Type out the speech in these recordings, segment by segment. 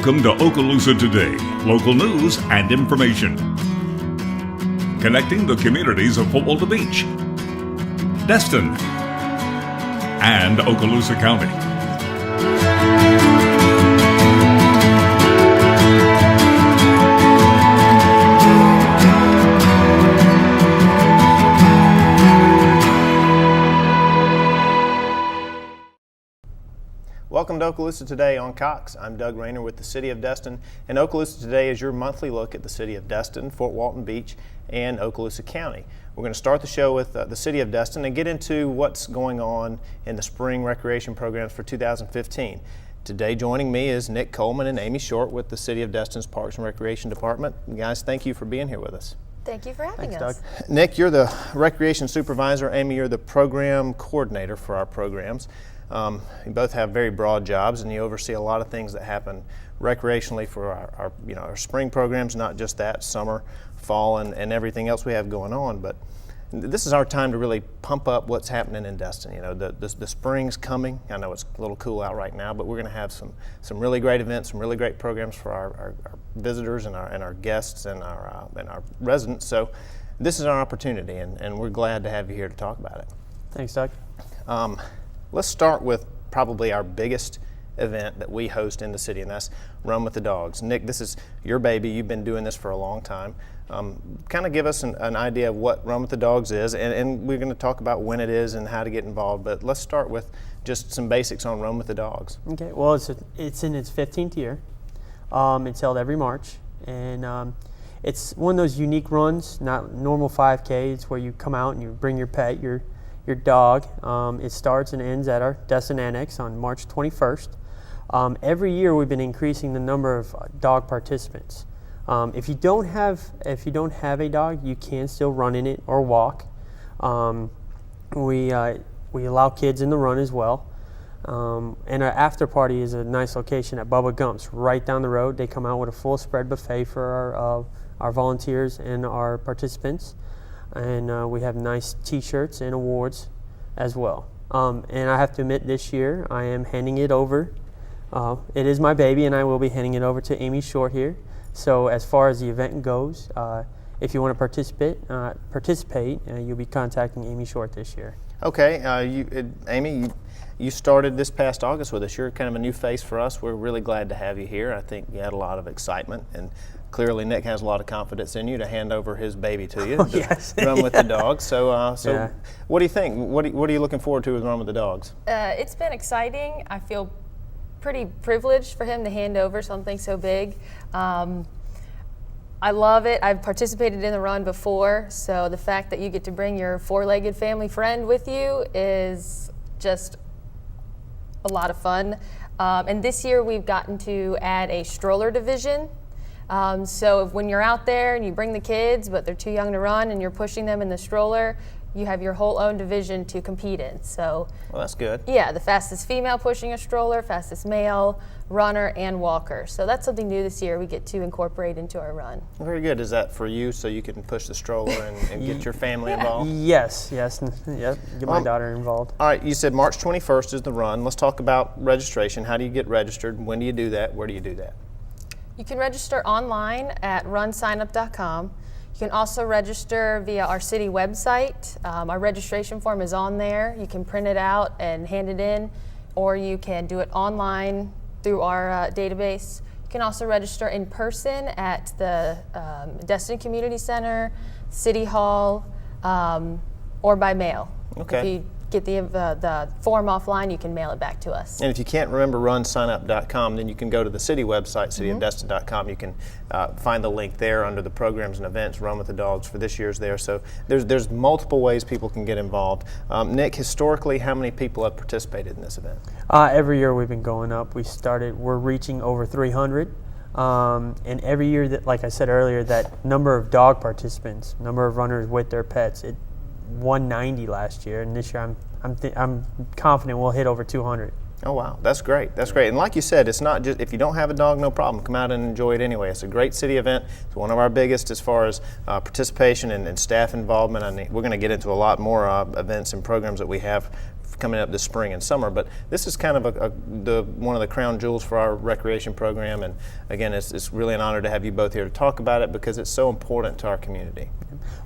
Welcome to Okaloosa Today, local news and information. Connecting the communities of Fort Beach, Destin, and Okaloosa County. Welcome to Okaloosa Today on Cox. I'm Doug Rayner with the City of Destin, and Okaloosa Today is your monthly look at the City of Destin, Fort Walton Beach, and Okaloosa County. We're going to start the show with the City of Destin and get into what's going on in the spring recreation programs for 2015. Today joining me is Nick Coleman and Amy Short with the City of Destin's Parks and Recreation Department. Guys, thank you for being here with us. Thank you for having us. Doug. Nick, you're the Recreation Supervisor. Amy, you're the Program Coordinator for our programs. You both have very broad jobs, and you oversee a lot of things that happen recreationally for our spring programs, not just that, summer, fall, and everything else we have going on. But this is our time to really pump up what's happening in Destin. You know, the spring's coming. I know it's a little cool out right now, but we're going to have some really great events, some really great programs for our visitors and our guests and our residents. So this is our opportunity, and we're glad to have you here to talk about it. Thanks, Doug. Let's start with probably our biggest event that we host in the city, and that's Run with the Dogs. Nick, this is your baby. You've been doing this for a long time. Kind of give us an idea of what Run with the Dogs is, and we're going to talk about when it is and how to get involved, but let's start with just some basics on Run with the Dogs. Okay, well, it's in its 15th year. It's held every March, and it's one of those unique runs, not normal 5Ks where you come out and you bring your pet, your dog. It starts and ends at our Destin Annex on March 21st. Every year we've been increasing the number of dog participants. If you don't have a dog, you can still run in it or walk. We allow kids in the run as well. And our after party is a nice location at Bubba Gump's right down the road. They come out with a full spread buffet for our volunteers and our participants. And we have nice t-shirts and awards as well. And I have to admit, this year I am handing it over. It is my baby, and I will be handing it over to Amy Short here. So as far as the event goes, if you want to participate, you'll be contacting Amy Short this year. Okay, Amy, you started this past August with us. You're kind of a new face for us. We're really glad to have you here. I think you had a lot of excitement, and clearly Nick has a lot of confidence in you to hand over his baby to you. Yes. Run with the Dogs. So Yeah. What do you think? What are you looking forward to with Run with the Dogs? It's been exciting. I feel pretty privileged for him to hand over something so big. I love it. I've participated in the run before, so the fact that you get to bring your four-legged family friend with you is just a lot of fun. And this year we've gotten to add a stroller division. So when you're out there and you bring the kids, but they're too young to run and you're pushing them in the stroller, you have your whole own division to compete in. So, well, that's good. Yeah, the fastest female pushing a stroller, fastest male, runner, and walker. So that's something new this year we get to incorporate into our run. Very good. Is that for you so you can push the stroller and get your family involved? Yes, yep, get my daughter involved. All right, you said March 21st is the run. Let's talk about registration. How do you get registered? When do you do that? Where do you do that? You can register online at runsignup.com. You can also register via our city website. Our registration form is on there. You can print it out and hand it in, or you can do it online through our database. You can also register in person at the Destin Community Center, City Hall, or by mail. Okay. If you get the form offline, you can mail it back to us. And if you can't remember runsignup.com, then you can go to the city website, cityofdestin.com. You can find the link there under the programs and events. Run with the Dogs for this year's there. So there's multiple ways people can get involved. Nick, historically, how many people have participated in this event? Every year we've been going up. We're reaching over 300. And every year, that, like I said earlier, that number of dog participants, number of runners with their pets, 190 last year, and this year I'm confident we'll hit over 200. Oh wow, that's great. That's great. And like you said, it's not just if you don't have a dog, no problem. Come out and enjoy it anyway. It's a great city event. It's one of our biggest as far as participation and staff involvement. We're going to get into a lot more events and programs that we have coming up this spring and summer. But this is kind of one of the crown jewels for our recreation program. And again, it's really an honor to have you both here to talk about it because it's so important to our community.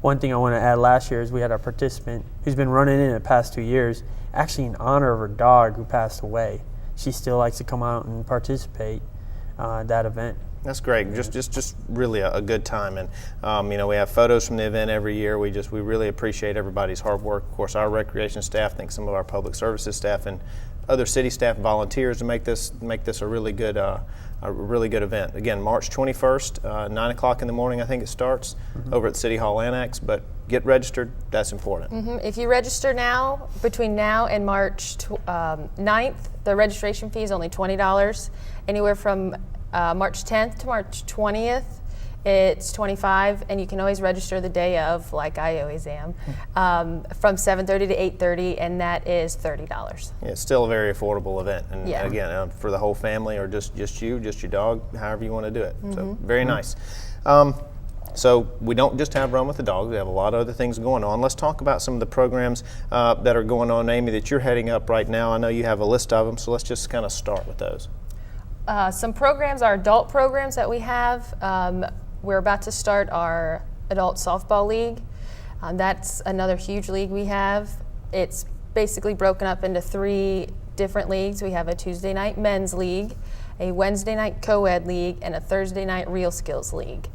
One thing I want to add, last year is we had a participant who's been running in the past 2 years, actually in honor of her dog who passed away. She still likes to come out and participate at that event. That's great. Just really a good time, and we have photos from the event every year. We really appreciate everybody's hard work. Of course, our recreation staff, I think some of our public services staff, and other city staff volunteers to make this a really good event. Again, March 21st, 9 o'clock in the morning. I think it starts over at City Hall Annex. But get registered. That's important. If you register now, between now and March 9th, the registration fee is only $20. Anywhere from March 10th to March 20th, it's $25, and you can always register the day of, like I always am, from 7:30 to 8:30, and that is $30. Yeah, it's still a very affordable event, and Yeah. again, for the whole family or just your dog, however you want to do it. So very nice. So we don't just have Run with the Dogs. We have a lot of other things going on. Let's talk about some of the programs that are going on, Amy, that you're heading up right now. I know you have a list of them, so let's just kind of start with those. Some programs are adult programs that we have. We're about to start our adult softball league. That's another huge league we have. It's basically broken up into 3 different leagues. We have a Tuesday night men's league, a Wednesday night co-ed league, and a Thursday night real skills league.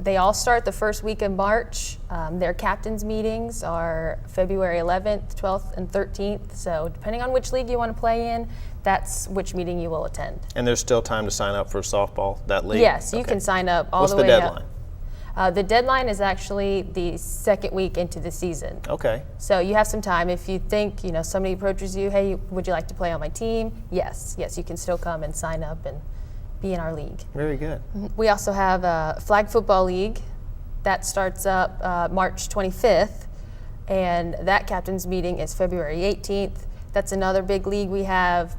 They all start the first week in March. Their captains meetings are February 11th, 12th, and 13th. So depending on which league you want to play in, that's which meeting you will attend. And there's still time to sign up for softball, that league? Yes, you Okay. can sign up all What's the way the deadline? up. The deadline is actually the second week into the season. Okay. So you have some time. If you think, somebody approaches you, hey, would you like to play on my team? Yes, you can still come and sign up and be in our league. Very good. We also have a flag football league that starts up March 25th, and that captain's meeting is February 18th. That's another big league we have.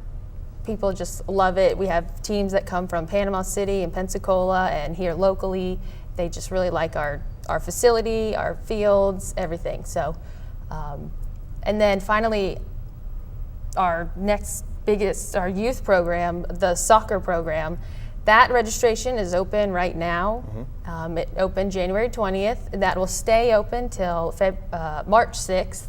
People just love it. We have teams that come from Panama City and Pensacola and here locally. They just really like our facility, our fields, everything. So, and then finally, our next biggest, our youth program, the soccer program. That registration is open right now. It opened January 20th. That will stay open till March 6th.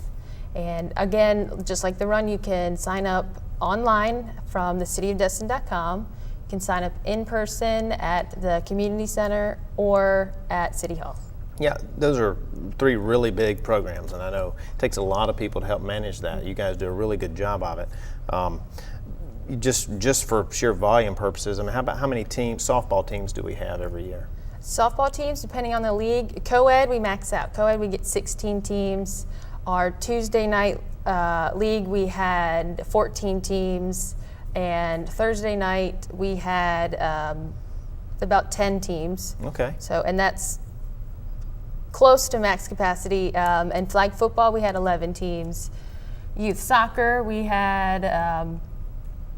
And again, just like the run, you can sign up online from thecityofdestin.com. You can sign up in person at the community center or at City Hall. Yeah, those are 3 really big programs, and I know it takes a lot of people to help manage that. You guys do a really good job of it. Just for sheer volume purposes, I mean, how many softball teams do we have every year? Softball teams, depending on the league. Co-ed, we max out. Co-ed, we get 16 teams. Our Tuesday night league, we had 14 teams. And Thursday night, we had about 10 teams. Okay. So, and that's close to max capacity. And flag football, we had 11 teams. Youth soccer, we had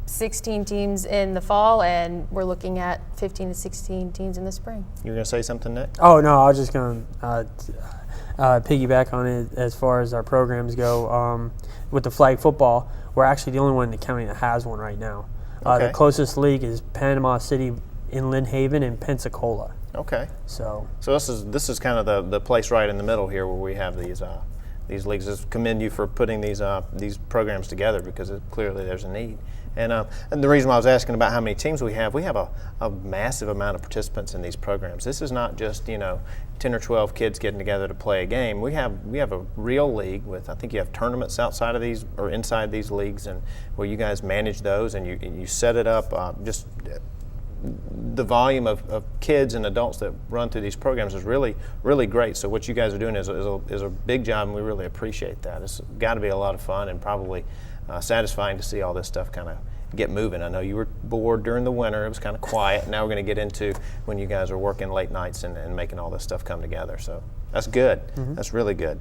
16 teams in the fall, and we're looking at 15 to 16 teams in the spring. You were going to say something, Nick? Oh, no, I was just going to piggyback on it as far as our programs go. With the flag football, we're actually the only one in the county that has one right now. Okay. The closest league is Panama City in Lynn Haven and Pensacola. Okay. So this is kind of the place right in the middle here where we have these leagues. Just commend you for putting these programs together because clearly there's a need. And the reason why I was asking about how many teams we have a massive amount of participants in these programs. This is not just 10 or 12 kids getting together to play a game. We have a real league with, I think you have tournaments outside of these or inside these leagues, and where you guys manage those and you set it up. Just the volume of kids and adults that run through these programs is really, really great. So what you guys are doing is a big job, and we really appreciate that. It's got to be a lot of fun and probably satisfying to see all this stuff kind of get moving. I know you were bored during the winter. It was kind of quiet. Now we're going to get into when you guys are working late nights and making all this stuff come together. So that's good. That's really good.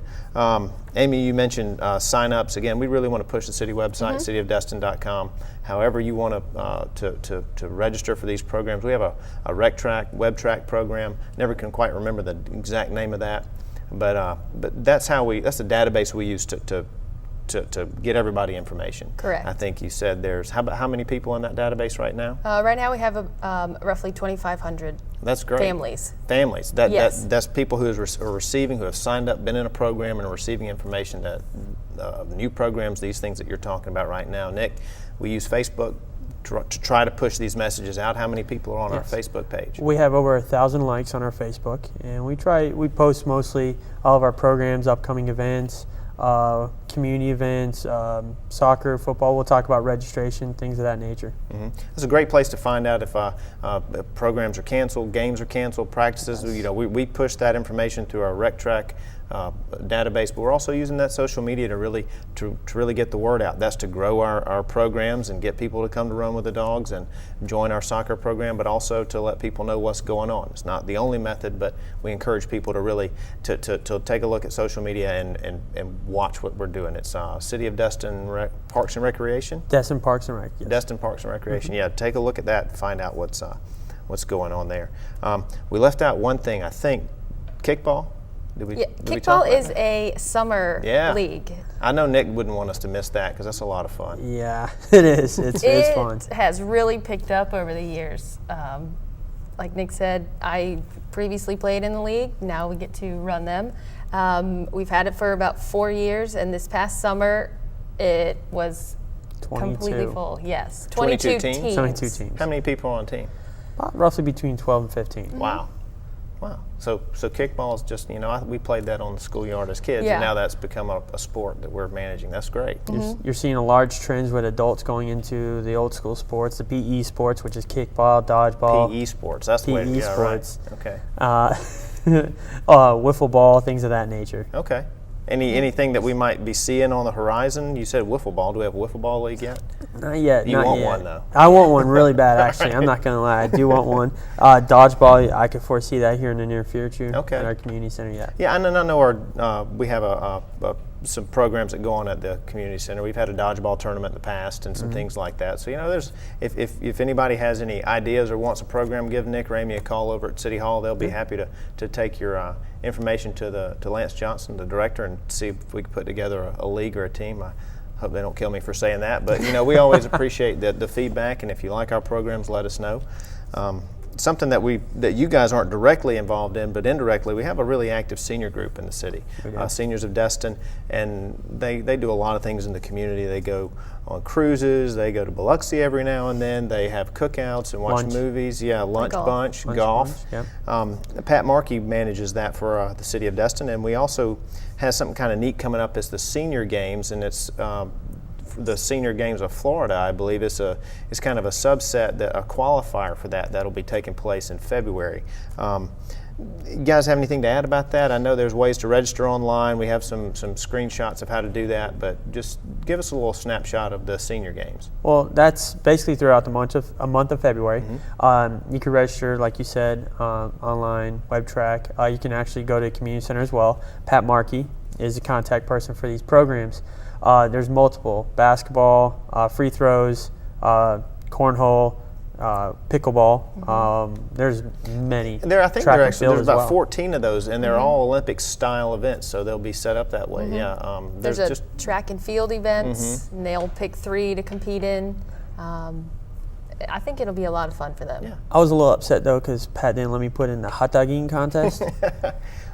Amy, you mentioned sign-ups. Again, we really want to push the city website, cityofdestin.com. However you want to register for these programs. We have a rec track, web track program. Never can quite remember the exact name of that. But that's the database we use to to get everybody information. Correct. I think you said there's how many people in that database right now? Right now we have roughly 2,500 That's great. families. Families. Yes. That's people who are receiving, who have signed up, been in a program, and are receiving information that new programs, these things that you're talking about right now. Nick, we use Facebook to try to push these messages out. How many people are on our Facebook page? We have over 1,000 likes on our Facebook, and we post mostly all of our programs, upcoming events, community events, soccer, football. We'll talk about registration, things of that nature. Mm-hmm. It's a great place to find out if programs are canceled, games are canceled, practices. Yes. We push that information through our Rec Track database, but we're also using that social media to really get the word out. That's to grow our programs and get people to come to Run with the Dogs and join our soccer program, but also to let people know what's going on. It's not the only method, but we encourage people to really to take a look at social media and watch what we're doing. It's City of Destin Parks and Recreation. Destin Parks and Rec. Yes. Destin Parks and Recreation. Mm-hmm. Yeah, take a look at that and find out what's going on there. We left out one thing, I think, kickball. Kickball is a summer league. I know Nick wouldn't want us to miss that because that's a lot of fun. Yeah, it is. It's fun. It has really picked up over the years. Like Nick said, I previously played in the league. Now we get to run them. We've had it for about 4 years, and this past summer it was 22. Completely full. Yes, 22 teams. 22 teams. How many people are on a team? Roughly between 12 and 15. Mm-hmm. Wow. So kickball is just, we played that on the schoolyard as kids, and now that's become a sport that we're managing. That's great. Mm-hmm. You're seeing a large trend with adults going into the old school sports, the PE sports, which is kickball, dodgeball. PE sports. That's the way to go. sports. Right. Okay. Wiffle ball, things of that nature. Okay. Anything that we might be seeing on the horizon? You said wiffle ball. Do we have a wiffle ball league yet? Not yet. You want one, though? I want one really bad, actually. Right. I'm not going to lie. I do want one. Dodgeball, I could foresee that here in the near future at our community center. Yeah, I know we have some programs that go on at the community center. We've had a dodgeball tournament in the past and some things like that. So, there's if anybody has any ideas or wants a program, give Nick or Amy a call over at City Hall. They'll be happy to take your information to Lance Johnson, the director, and see if we can put together a league or a team. I hope they don't kill me for saying that, but we always appreciate the feedback, and if you like our programs, let us know. Something that you guys aren't directly involved in, but indirectly, we have a really active senior group in the city, Seniors of Destin, and they do a lot of things in the community. They go on cruises, they go to Biloxi every now and then, they have cookouts and watch movies, lunch bunch, golf. Pat Markey manages that for the City of Destin, and we also have something kind of neat coming up. It's the Senior Games, and it's the Senior Games of Florida, I believe. It's kind of a subset, a qualifier for that'll be taking place in February. You guys have anything to add about that? I know there's ways to register online. We have some screenshots of how to do that, but just give us a little snapshot of the Senior Games. Well, that's basically throughout the month of February. Mm-hmm. You can register, like you said, online, web track. You can actually go to the community center as well. Pat Markey is the contact person for these programs. There's multiple: basketball, free throws, cornhole, pickleball. There's many. I think there's about 14 of those, and they're all Olympic-style events, so they'll be set up that way. Mm-hmm. There's just track and field events, and they'll pick 3 to compete in. I think it'll be a lot of fun for them. Yeah. I was a little upset, though, because Pat didn't let me put in the hot dog eating contest.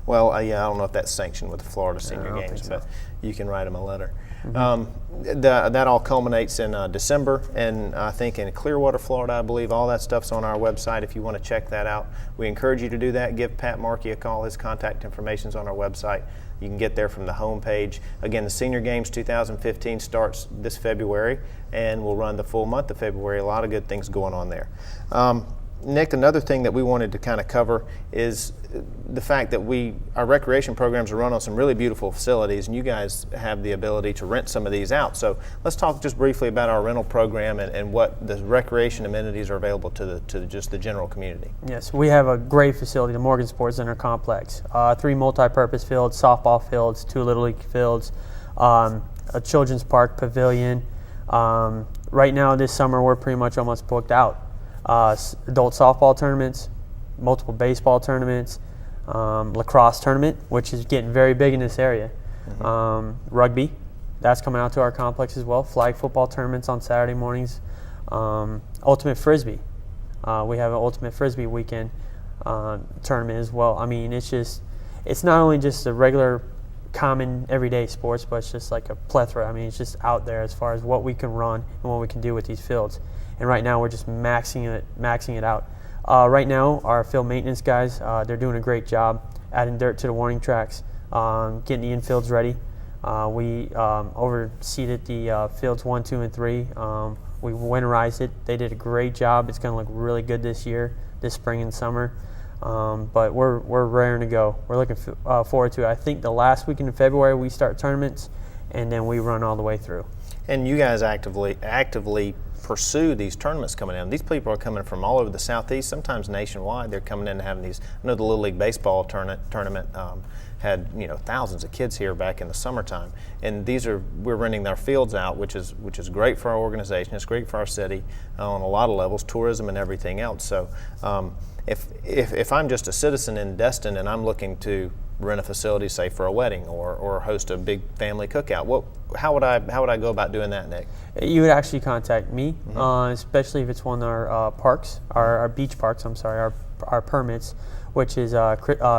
Well, I don't know if that's sanctioned with the Florida Senior Games, but you can write them a letter. Mm-hmm. That all culminates in December, and I think in Clearwater, Florida, I believe. All that stuff's on our website if you want to check that out. We encourage you to do that. Give Pat Markey a call. His contact information's on our website. You can get there from the home page. Again, the Senior Games 2015 starts this February and will run the full month of February. A lot of good things going on there. Nick, another thing that we wanted to kind of cover is the fact that our recreation programs are run on some really beautiful facilities, and you guys have the ability to rent some of these out. So let's talk just briefly about our rental program and what the recreation amenities are available to just the general community. Yes, we have a great facility, the Morgan Sports Center Complex. 3 multi-purpose fields, softball fields, 2 Little League fields, a children's park pavilion. Right now this summer we're pretty much almost booked out. Adult softball tournaments, multiple baseball tournaments, lacrosse tournament, which is getting very big in this area, rugby, That's coming out to our complex as well. Flag football tournaments on Saturday mornings. Ultimate Frisbee. We have an Ultimate Frisbee weekend tournament as well. I mean, it's not only just a regular, common, everyday sports, but it's just like a plethora. I mean, it's just out there as far as what we can run and what we can do with these fields. And right now, we're just maxing it out. Right now, our field maintenance guys, they're doing a great job adding dirt to the warning tracks, getting the infields ready. We overseeded the fields 1, 2, and 3. We winterized it. They did a great job. It's going to look really good this year, this spring and summer. But we're raring to go. We're looking forward to it. I think the last weekend in February we start tournaments, and then we run all the way through. And you guys actively pursue these tournaments coming in. These people are coming from all over the Southeast, sometimes nationwide. They're coming in and having these. I know the Little League Baseball tournament had thousands of kids here back in the summertime, and we're renting their fields out, which is great for our organization. It's great for our city on a lot of levels, tourism and everything else. So if I'm just a citizen in Destin and I'm looking to rent a facility, say for a wedding or host a big family cookout, how would I go about doing that, Nick? You would actually contact me, especially if it's one of our parks, our beach parks. I'm sorry, our permits, which is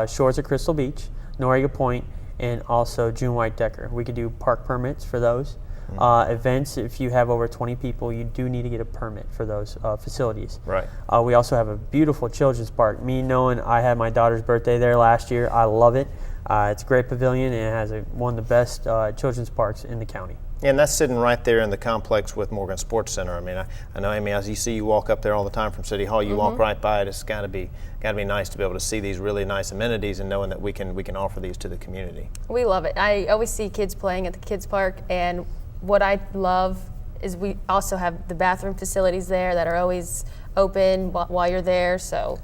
Shores at Crystal Beach, Noriega Point, and also June White Decker. We could do park permits for those. Events, if you have over 20 people, you do need to get a permit for those facilities. Right. We also have a beautiful children's park. Me knowing I had my daughter's birthday there last year, I love it. It's a great pavilion, and it has one of the best children's parks in the county. And that's sitting right there in the complex with Morgan Sports Center. I mean, I know, Amy, as you walk up there all the time from City Hall, you walk right by it. It's got to be nice to be able to see these really nice amenities and knowing that we can offer these to the community. We love it. I always see kids playing at the kids park, and what I love is we also have the bathroom facilities there that are always open while you're there. So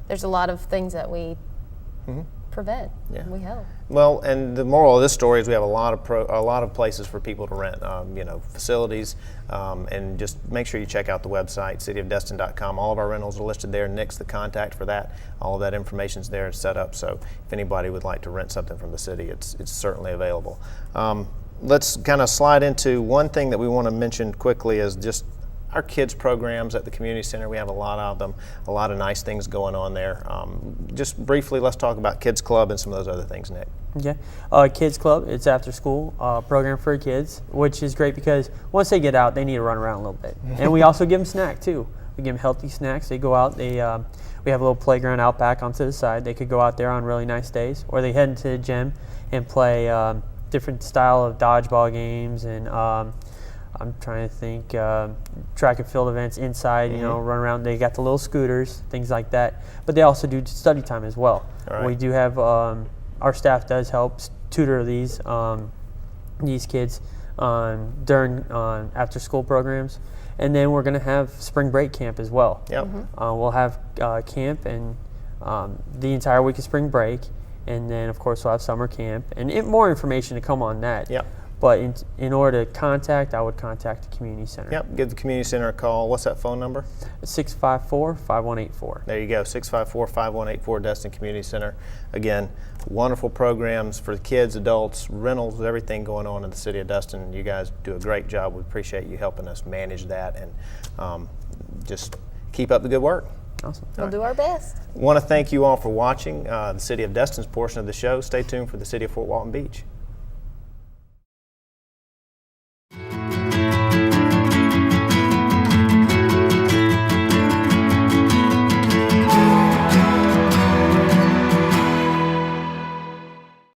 there's a lot of things that we prevent. Yeah. We help. Well, and the moral of this story is we have a lot of places for people to rent, facilities, and just make sure you check out the website, cityofdestin.com. All of our rentals are listed there. Nick's the contact for that. All of that information's there and set up. So if anybody would like to rent something from the city, it's certainly available. Let's kind of slide into one thing that we want to mention quickly is just our kids programs at the community center. We have a lot of them, a lot of nice things going on there. Just briefly, let's talk about Kids Club and some of those other things, Nick. Yeah, Kids Club, it's after school program for kids, which is great because once they get out, they need to run around a little bit. And we also give them snack too. We give them healthy snacks. They go out, we have a little playground out back onto the side. They could go out there on really nice days, or they head into the gym and play different style of dodgeball games and I'm trying to think, track and field events inside, run around. They got the little scooters, things like that. But they also do study time as well. Right. We do have, our staff does help tutor these kids during after school programs. And then we're going to have spring break camp as well. Yep. We'll have camp and the entire week of spring break. And then, of course, we'll have summer camp. And more information to come on that. Yep. But in order to contact, I would contact the community center. Yep, give the community center a call. What's that phone number? 654-5184. There you go, 654-5184, Destin Community Center. Again, wonderful programs for the kids, adults, rentals, everything going on in the city of Destin. You guys do a great job. We appreciate you helping us manage that, and just keep up the good work. Awesome. We'll do our best. Want to thank you all for watching the City of Destin's portion of the show. Stay tuned for the City of Fort Walton Beach.